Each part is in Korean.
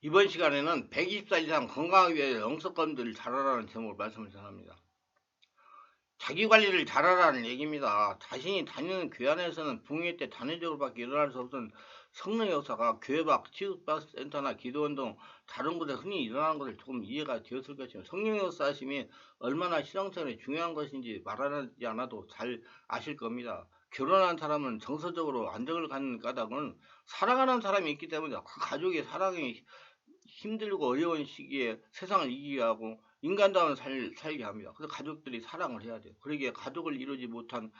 이번 시간에는 120살 이상 건강하기 위해 영습권들을 잘하라는 제목으로 말씀을 전합니다. 자기관리를 잘하라는 얘기입니다. 자신이 다니는 교회 안에서는 붕괴 때 단회적으로밖에 일어날 수 없는 성령 역사가 교회 밖 치유센터나 기도운동 다른 곳에 흔히 일어나는 것을 조금 이해가 되었을 것입니다. 성령 역사심이 얼마나 신앙생활에 중요한 것인지 말하지 않아도 잘 아실 겁니다. 결혼한 사람은 정서적으로 안정을 갖는 까닭은 사랑하는 사람이 있기 때문에 그 가족의 사랑이 힘들고 어려운 시기에 세상을 이기게 하고 인간다운 살게 합니다. 그래서 가족들이 사랑을 해야 돼요. 그러기에 가족을 이루지 못한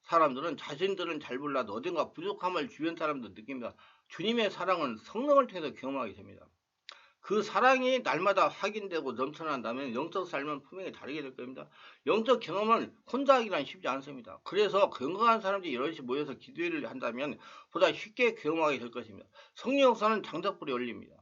사람들은 자신들은 잘 몰라도 어딘가 부족함을 주변 사람도 느낍니다. 주님의 사랑은 성령을 통해서 경험하게 됩니다. 그 사랑이 날마다 확인되고 넘쳐난다면 영적 삶은 분명히 다르게 될 겁니다. 영적 경험을 혼자 하기란 쉽지 않습니다. 그래서 건강한 사람들이 여럿이 모여서 기도회를 한다면 보다 쉽게 경험하게 될 것입니다. 성령 역사는 장작불이 열립니다.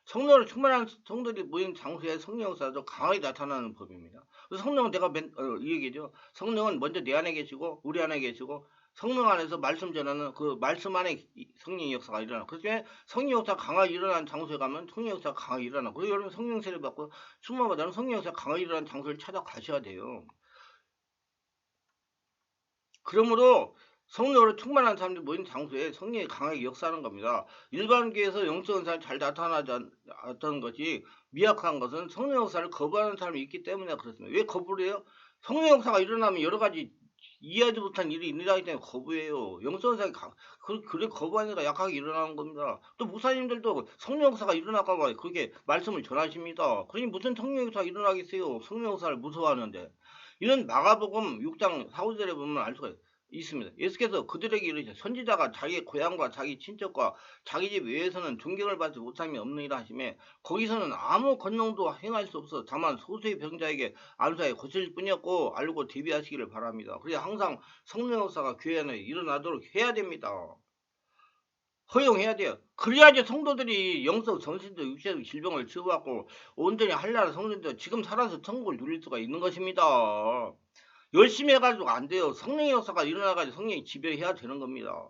성령으로 충만한 성도들이 모인 장소에 성령 역사도 강하게 나타나는 법입니다. 그래서 성령은 내가 이 얘기죠. 성령은 먼저 내 안에 계시고 우리 안에 계시고 성령 안에서 말씀 전하는 그 말씀 안에 성령 역사가 일어나. 그래서 성령 역사가 강하게 일어나는 장소에 가면 성령 역사가 강하게 일어나. 그래서 여러분 성령 세례 받고 충만받아는 성령 역사가 강하게 일어나는 장소를 찾아가셔야 돼요. 그러므로 성령으로 충만한 사람들이 모인 장소에 성령이 강하게 역사하는 겁니다. 일반 교회에서 영적 은사가 잘 나타나지 않았던 것이 미약한 것은 성령 역사를 거부하는 사람이 있기 때문에 그렇습니다. 왜 거부를 해요? 성령 역사가 일어나면 여러 가지 이해하지 못한 일이 일어나기 때문에 거부해요. 영적 은사가 그래 거부하니까 약하게 일어나는 겁니다. 또 목사님들도 성령 역사가 일어날까 봐 그렇게 말씀을 전하십니다. 그러니 무슨 성령 역사가 일어나겠어요? 성령 역사를 무서워하는데. 이런 마가복음 6장 4, 5절에 보면 알 수가 있습니다. 예수께서 그들에게 이르시되 선지자가 자기 고향과 자기 친척과 자기 집 외에서는 존경을 받지 못함이 없느니라 하시매 거기서는 아무 권능도 행할 수 없어 다만 소수의 병자에게 안수하여 고칠 뿐이었고 알고 대비하시기를 바랍니다. 그래서 항상 성령 역사가 교회 안에 일어나도록 해야 됩니다. 허용해야 돼요. 그래야지 성도들이 영적 정신적 육체적 질병을 치유받고 온전히 한나라 성도들 지금 살아서 천국을 누릴 수가 있는 것입니다. 열심히 해가지고 안 돼요. 성령의 역사가 일어나가지고 성령이 지배해야 되는 겁니다.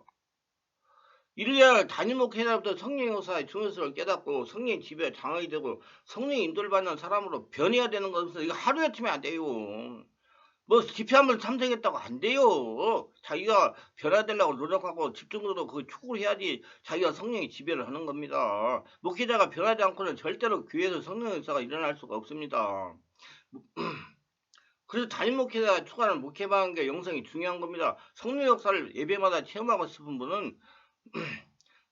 이래야 단임 목회자부터 성령의 역사의 중요성을 깨닫고 성령의 지배에 장악이 되고 성령의 인도를 받는 사람으로 변해야 되는 것은 이거 하루에 틀면 안 돼요. 뭐 집회 한번 참석했다고 안 돼요. 자기가 변화되려고 노력하고 집중적으로 그 추구를 해야지 자기가 성령의 지배를 하는 겁니다. 목회자가 변하지 않고는 절대로 교회에서 성령의 역사가 일어날 수가 없습니다. 그래서 담임 목회자가 추구하는 목회방의 영성이 중요한 겁니다. 성령 역사를 예배마다 체험하고 싶은 분은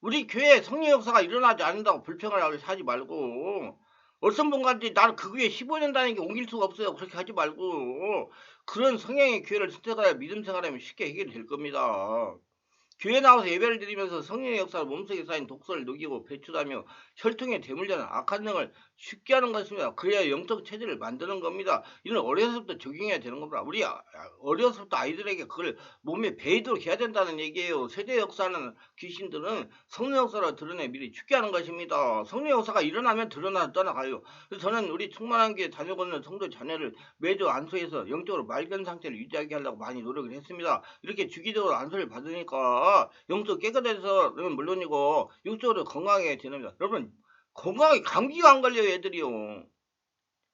우리 교회에 성령 역사가 일어나지 않는다고 불평을 하지 말고 어떤 분한테 나는 그 교회 15년 다니니까 옮길 수가 없어요. 그렇게 하지 말고 그런 성향의 교회를 선택하여 믿음 생활하면 쉽게 해결이 될 겁니다. 교회 나와서 예배를 드리면서 성령의 역사로 몸속에 쌓인 독소를 녹이고 배출하며 혈통에 대물려는 악한 영을 쉽게 하는 것입니다. 그래야 영적 체질을 만드는 겁니다. 이는 어려서부터 적용해야 되는 겁니다. 우리 어려서부터 아이들에게 그걸 몸에 배이도록 해야 된다는 얘기예요. 세대 역사는 귀신들은 성령 역사로 드러내 미리 죽게 하는 것입니다. 성령 역사가 일어나면 드러나서 떠나가요. 그래서 저는 우리 충만한 교회 다니고 있는 성도 자녀를 매주 안수해서 영적으로 맑은 상태를 유지하게 하려고 많이 노력을 했습니다. 이렇게 주기적으로 안수를 받으니까 영적 깨끗해서는 물론이고 육적으로 건강하게 되는니다. 여러분 건강하게 감기가 안 걸려요. 애들이요.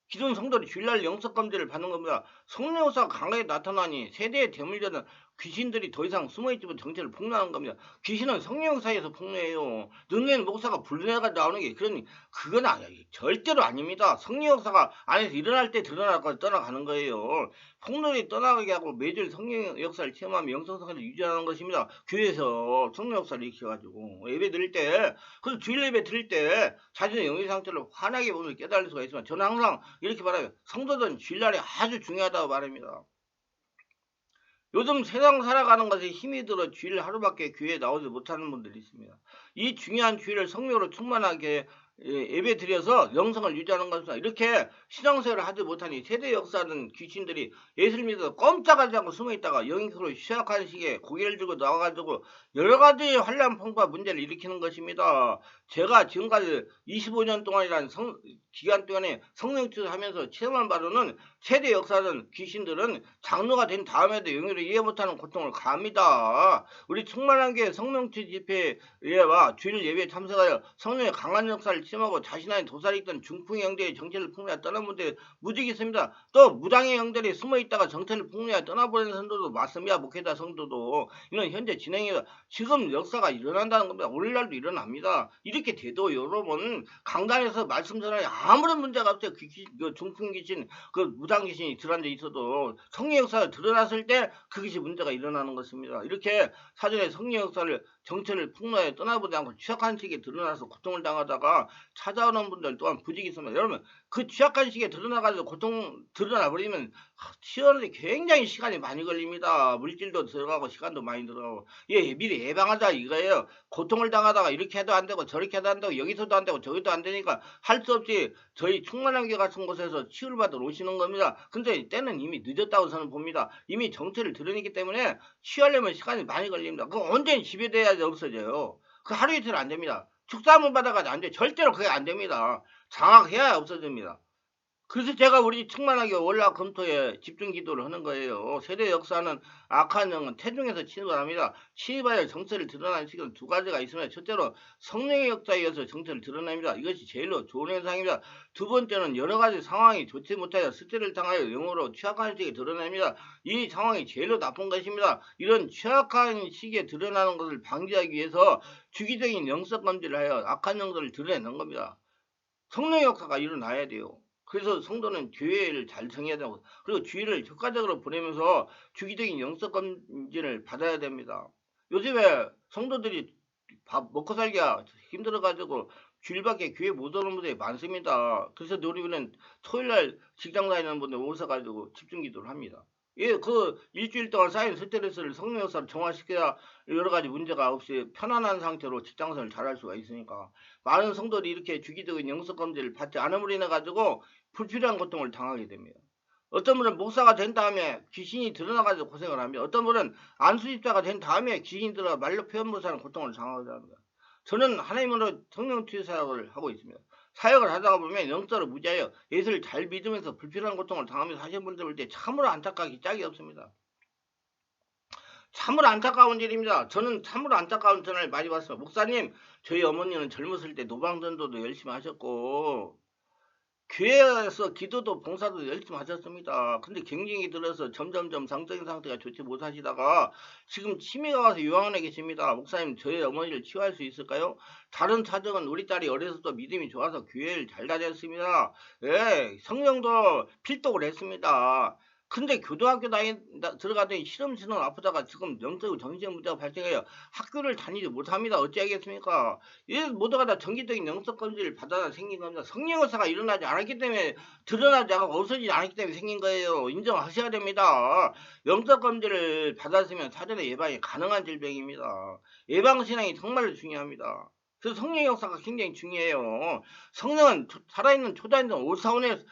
기존 성도들이 주일날 영적 검진을 받는 겁니다. 성령 역사가 강하게 나타나니 세대에 대물려는 귀신들이 더 이상 숨어있지 못한 정체를 폭로하는 겁니다. 귀신은 성령 역사에서 폭로해요. 눈에는 목사가 불러내가 나오는 게 그러니 그건 절대로 아닙니다. 성령 역사가 안에서 일어날 때 드러나고 떠나가는 거예요. 폭로이 떠나가게 하고 매주 성령 역사를 체험하며 영성성을 유지하는 것입니다. 교회에서 성령 역사를 익혀가지고 예배 드릴 때 그래서 주일 예배 드릴 때 자신의 영의 상태를 환하게 보면 깨달을 수가 있지만 저는 항상 이렇게 말해요. 성도들은 주일날이 아주 중요하다고 말합니다. 요즘 세상 살아가는 것에 힘이 들어 주일 하루밖에 교회에 나오지 못하는 분들이 있습니다. 이 중요한 주일을 성령으로 충만하게 예배 드려서 영성을 유지하는 것입니다. 이렇게 신앙생활을 하지 못하니 세대 역사는 귀신들이 예수를 믿어서 꼼짝하지 않고 숨어있다가 영적으로 시작하는 시기에 고개를 들고 나와가지고 여러 가지 환란풍파 문제를 일으키는 것입니다. 제가 지금까지 25년 동안이라는 기간 동안에 성령 투자하면서 체험한 바로는 세대 역사는 귀신들은 장로가 된 다음에도 영으로 이해 못하는 고통을 가합니다. 우리 충만한 게 성령투 집회와 주일 예배에 참석하여 성령의 강한 역사를 체험하고 자신 안에 도살이 있던 중풍의 형제의 정체를 풍미하여 떠난 분들이 무지 있습니다. 또 무당의 형들이 숨어있다가 정체를 풍미하여 떠나버리는 성도도 많습니다. 목회자 성도도. 이는 현재 진행이다. 지금 역사가 일어난다는 겁니다. 오늘날도 일어납니다. 이렇게 돼도 여러분 강단에서 말씀 전하에 아무런 문제가 없어요. 그 중풍 귀신, 그 무당 귀신이 들어앉아 있어도 성령 역사가 드러났을 때 그것이 문제가 일어나는 것입니다. 이렇게 사전에 성령 역사를 정체를 풍노하여 떠나보지 않고 취약한 시기에 드러나서 고통을 당하다가 찾아오는 분들 또한 부직이 있습니다. 여러분 그 취약한 시기에 드러나가지고 고통 드러나버리면 치료하는데 굉장히 시간이 많이 걸립니다. 물질도 들어가고 시간도 많이 들어가고 미리 예방하자 이거예요. 고통을 당하다가 이렇게 해도 안 되고 저렇게 해도 안 되고 여기서도 안 되고 저기도 안 되니까 할 수 없이 저희 충만한교 같은 곳에서 치유를 받으러 오시는 겁니다. 근데 때는 이미 늦었다고 저는 봅니다. 이미 정체를 드러냈기 때문에 취하려면 시간이 많이 걸립니다. 그거 언제 집에 돼야지 없어져요. 그 하루 이틀 안 됩니다. 축사문 받아가지고 안 돼. 절대로 그게 안 됩니다. 장악해야 없어집니다. 그래서 제가 우리 충만하게 월화금토에 집중 기도를 하는 거예요. 세대 역사는 악한 영은 태중에서 침입을 합니다. 침입하여 정체를 드러나는 시기는 두 가지가 있으면 첫째로 성령의 역사에 의해서 정체를 드러냅니다. 이것이 제일로 좋은 현상입니다. 두 번째는 여러 가지 상황이 좋지 못하여 스트레스를 당하여 영으로 취약한 시기에 드러냅니다. 이 상황이 제일로 나쁜 것입니다. 이런 취약한 시기에 드러나는 것을 방지하기 위해서 주기적인 영적 검진을 하여 악한 영들을 드러내는 겁니다. 성령의 역사가 일어나야 돼요. 그래서 성도는 교회를 잘 정해야 되고 그리고 주의를 효과적으로 보내면서 주기적인 영적 검진을 받아야 됩니다. 요즘에 성도들이 밥 먹고 살기가 힘들어가지고 주일밖에 교회 못 오는 분들이 많습니다. 그래서 우리는 토요일날 직장 다니는 분들 오셔가지고 집중 기도를 합니다. 그 일주일 동안 쌓인 스트레스를 성령 역사를 정화시켜야 여러 가지 문제가 없이 편안한 상태로 직장생활을 잘할 수가 있으니까 많은 성도들이 이렇게 주기적인 영적 검진을 받지 않음으로 인해 가지고 불필요한 고통을 당하게 됩니다. 어떤 분은 목사가 된 다음에 귀신이 드러나가지고 고생을 합니다. 어떤 분은 안수집자가 된 다음에 귀신이 들어가 말로 표현 못하는 고통을 당하게 합니다. 저는 하나님으로 성령 투여 사역을 하고 있습니다. 사역을 하다가 보면 영적으로 무지하여 예수를 잘 믿으면서 불필요한 고통을 당하면서 하시는 분들 볼 때 참으로 안타깝기 짝이 없습니다. 참으로 안타까운 일입니다. 저는 참으로 안타까운 전화를 많이 받습니다. 목사님, 저희 어머니는 젊었을 때 노방전도도 열심히 하셨고 교회에서 기도도 봉사도 열심히 하셨습니다. 근데 경쟁이 들어서 점점점 성적인 상태가 좋지 못하시다가 지금 치매가 와서 요양원에 계십니다. 목사님 저희 어머니를 치유할 수 있을까요? 다른 사정은 우리 딸이 어려서부터 믿음이 좋아서 교회를 잘 다녔습니다. 성령도 필독을 했습니다. 근데 고등학교 들어가더니 시름시름 아프다가 지금 영적 정신 문제가 발생해요. 학교를 다니지 못합니다. 어찌하겠습니까? 이 모두가 다 정기적인 영적 검진을 받아야 생긴 겁니다. 성령 역사가 일어나지 않았기 때문에 드러나지 않고 없어지지 않았기 때문에 생긴 거예요. 인정하셔야 됩니다. 영적 검진을 받았으면 사전에 예방이 가능한 질병입니다. 예방신앙이 정말로 중요합니다. 그래서 성령 역사가 굉장히 중요해요. 성령은 살아있는 초자인성 오사원의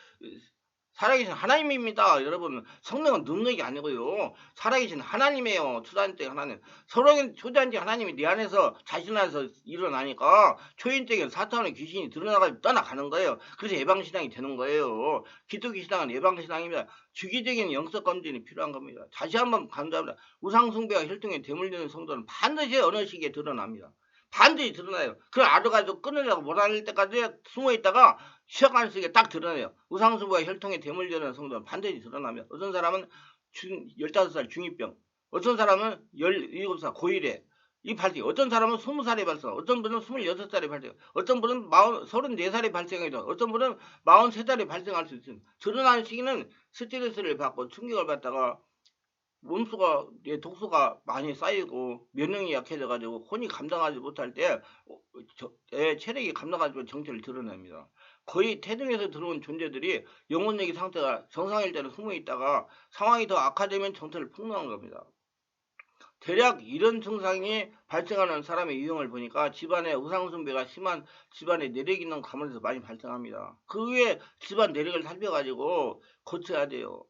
살아계신 하나님입니다. 여러분 성령은 능력이 아니고요. 살아계신 하나님이에요. 초자인적 하나님. 초자인적 하나님이 내 안에서 자신 안에서 일어나니까 초인적인 사탄의 귀신이 드러나가지고 떠나가는 거예요. 그래서 예방신앙이 되는 거예요. 기독교신앙은 예방신앙입니다. 주기적인 영적 검진이 필요한 겁니다. 다시 한번 강조합니다. 우상숭배와 혈통에 대물리는 성도는 반드시 어느 시기에 드러납니다. 반드시 드러나요. 그걸 알아가지고 끊으려고 못할 때까지 숨어있다가 시작하는 속에 딱 드러나요. 우상숭배와 혈통에 대물리는 성도는 반드시 드러나며 어떤 사람은 15살 중2병 어떤 사람은 17살 고1에 이 발생 어떤 사람은 20살에 발생 어떤 분은 26살에 발생 어떤 분은 34살에 발생해도 어떤 분은 43살에 발생할 수 있습니다. 드러나는 시기는 스트레스를 받고 충격을 받다가 몸수가 독소가 많이 쌓이고 면역이 약해져가지고 혼이 감당하지 못할 때 체력이 감당하지 못할 정체를 드러냅니다. 거의 태중에서 들어온 존재들이 영혼력의 상태가 정상일 때는 숨어있다가 상황이 더 악화되면 정체를 폭로하는 겁니다. 대략 이런 증상이 발생하는 사람의 유형을 보니까 집안에 우상숭배가 심한 집안에 내력 있는 가문에서 많이 발생합니다. 그 후에 집안 내력을 살펴가지고 고쳐야 돼요.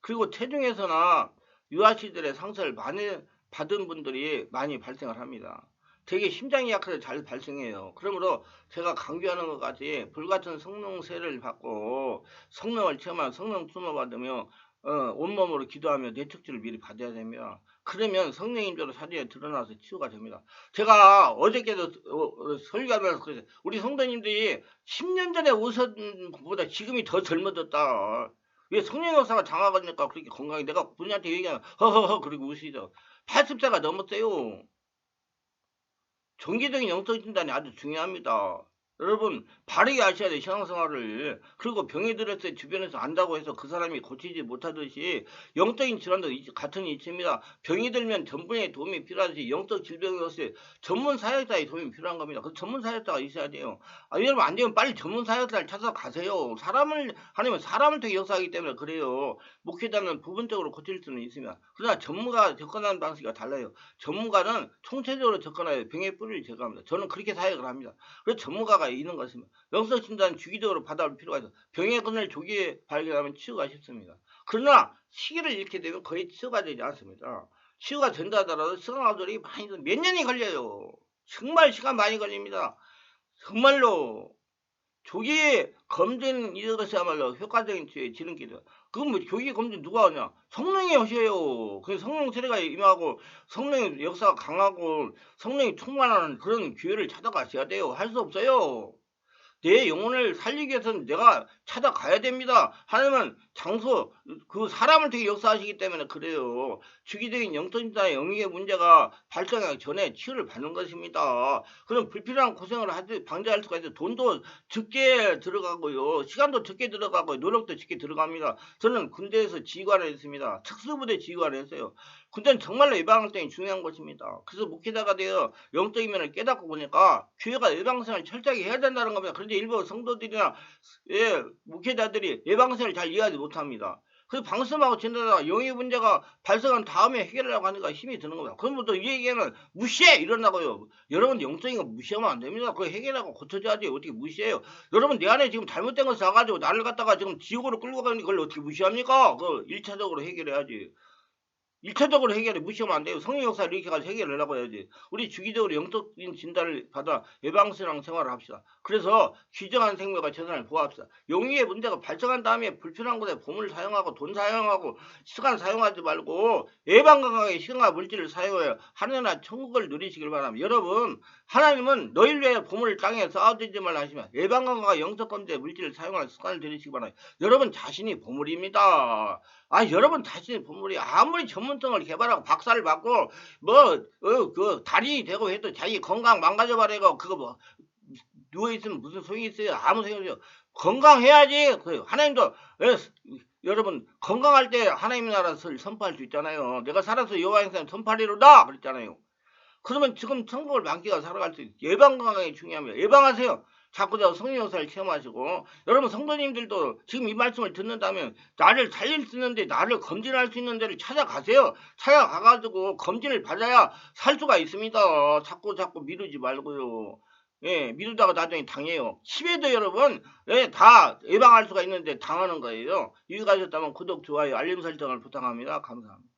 그리고 태중에서나 유아시절에 상처를 많이 받은 분들이 많이 발생을 합니다. 되게 심장이 약해서 잘 발생해요. 그러므로 제가 강조하는 것까지 불같은 성령세를 받고 성령을 체험한 성령 수모 받으며 온몸으로 기도하며 뇌척지를 미리 받아야 됩니다. 그러면 성령님대로 사진에 드러나서 치유가 됩니다. 제가 어저께도 설교하면서 그랬어요. 우리 성도님들이 10년 전에 오신 것보다 지금이 더 젊어졌다. 왜 성령 역사가 장하니까 그렇게 건강해. 내가 분한테 얘기하면 허허허 그리고 우시죠. 80세가 넘었어요. 정기적인 영적 진단이 아주 중요합니다. 여러분 바르게 아셔야 돼요. 신앙생활을. 그리고 병이 들었을 때 주변에서 안다고 해서 그 사람이 고치지 못하듯이 영적인 질환도 같은 이치입니다. 병이 들면 전문의 도움이 필요하듯이 영적 질병이 없을 때 전문 사역자의 도움이 필요한 겁니다. 그 전문 사역자가 있어야 돼요. 여러분 안 되면 빨리 전문 사역자를 찾아가세요. 하나님은 사람을 통해 역사하기 때문에 그래요. 목회자는 부분적으로 고칠 수는 있습니다. 그러나 전문가가 접근하는 방식이 달라요. 전문가는 총체적으로 접근하여 병의 뿌리를 제거합니다. 저는 그렇게 사역을 합니다. 그래서 전문가가 있는 것입니다. 영적 진단은 주기적으로 받아올 필요가 있어. 병의 근을 조기에 발견하면 치유가 쉽습니다. 그러나 시기를 잃게 되면 거의 치유가 되지 않습니다. 치유가 된다 하더라도 시간이 많이 몇 년이 걸려요. 정말 시간 많이 걸립니다. 정말로 조기에 검진 이것이야말로 효과적인 치유의 지름길이다. 그건 뭐 조기 검진 누가 하냐? 성령이 하셔요. 그 성령 세례가 임하고 성령의 역사가 강하고 성령이 충만하는 그런 기회를 찾아가셔야 돼요. 할 수 없어요. 내 영혼을 살리기 위해서는 내가 찾아가야 됩니다. 하나님은 장소, 그 사람을 되게 역사하시기 때문에 그래요. 주기적인 영적인자의 영역의 문제가 발생하기 전에 치유를 받는 것입니다. 그럼 불필요한 고생을 방지할 수가 있어요. 돈도 적게 들어가고요. 시간도 적게 들어가고 노력도 적게 들어갑니다. 저는 군대에서 지휘관을 했습니다. 특수부대 지휘관을 했어요. 군대는 정말로 예방활동이 중요한 것입니다. 그래서 목회자가 되어 영적인 면을 깨닫고 보니까 교회가 예방생활을 철저하게 해야 된다는 겁니다. 그런데 일부 성도들이나 목회자들이 예방생활을 잘 이해하지 못합니다. 그래서 방심하고 지내다가 영의 문제가 발생한 다음에 해결하려고 하니까 힘이 드는 겁니다. 그러면부터 이 얘기는 무시해! 이런다고요. 여러분 영적인 거 무시하면 안 됩니다. 그거 해결하고 고쳐줘야지. 어떻게 무시해요? 여러분 내 안에 지금 잘못된 것을 사가지고 나를 갖다가 지금 지옥으로 끌고 가는 걸 어떻게 무시합니까? 그거 1차적으로 해결해야지. 1차적으로 해결해 무시하면 안 돼요. 성령 역사를 이렇게 가서 해결을 하려고 해야지. 우리 주기적으로 영적인 진단을 받아 예방신앙 생활을 합시다. 그래서 귀정한 생명과 재산을 보호합시다. 영위의 문제가 발생한 다음에 불필요한 곳에 보물을 사용하고 돈 사용하고 시간 사용하지 말고 예방건강에 시간과 물질을 사용하여 하늘나 천국을 누리시길 바랍니다. 여러분 하나님은 너희를 위해 보물을 땅에 쌓아두지 말라 하시면 예방건강과 영적건조의 물질을 사용하는 습관을 들이시기 바랍니다. 여러분 자신이 보물입니다. 여러분 자신의 보물이 아무리 전문성을 개발하고 박사를 받고 그 달인이 되고 해도 자기 건강 망가져버리고 그거 뭐 누워있으면 무슨 소용이 있어요? 아무 소용이 없어요. 건강해야지. 하나님도 여러분 건강할 때 하나님의 나라를 선포할 수 있잖아요. 내가 살아서 여호와의 상 선포하리로다 그랬잖아요. 그러면 지금 천국을 만기가 살아갈 수 있어요. 예방 건강이 중요합니다. 예방하세요. 자꾸 성령 역사를 체험하시고 여러분 성도님들도 지금 이 말씀을 듣는다면 나를 살릴 수 있는데 나를 검진할 수 있는 데를 찾아가세요. 찾아가가지고 검진을 받아야 살 수가 있습니다. 자꾸 미루지 말고요. 미루다가 나중에 당해요. 치매도 여러분 다 예방할 수가 있는데 당하는 거예요. 유익하셨다면 구독, 좋아요, 알림 설정을 부탁합니다. 감사합니다.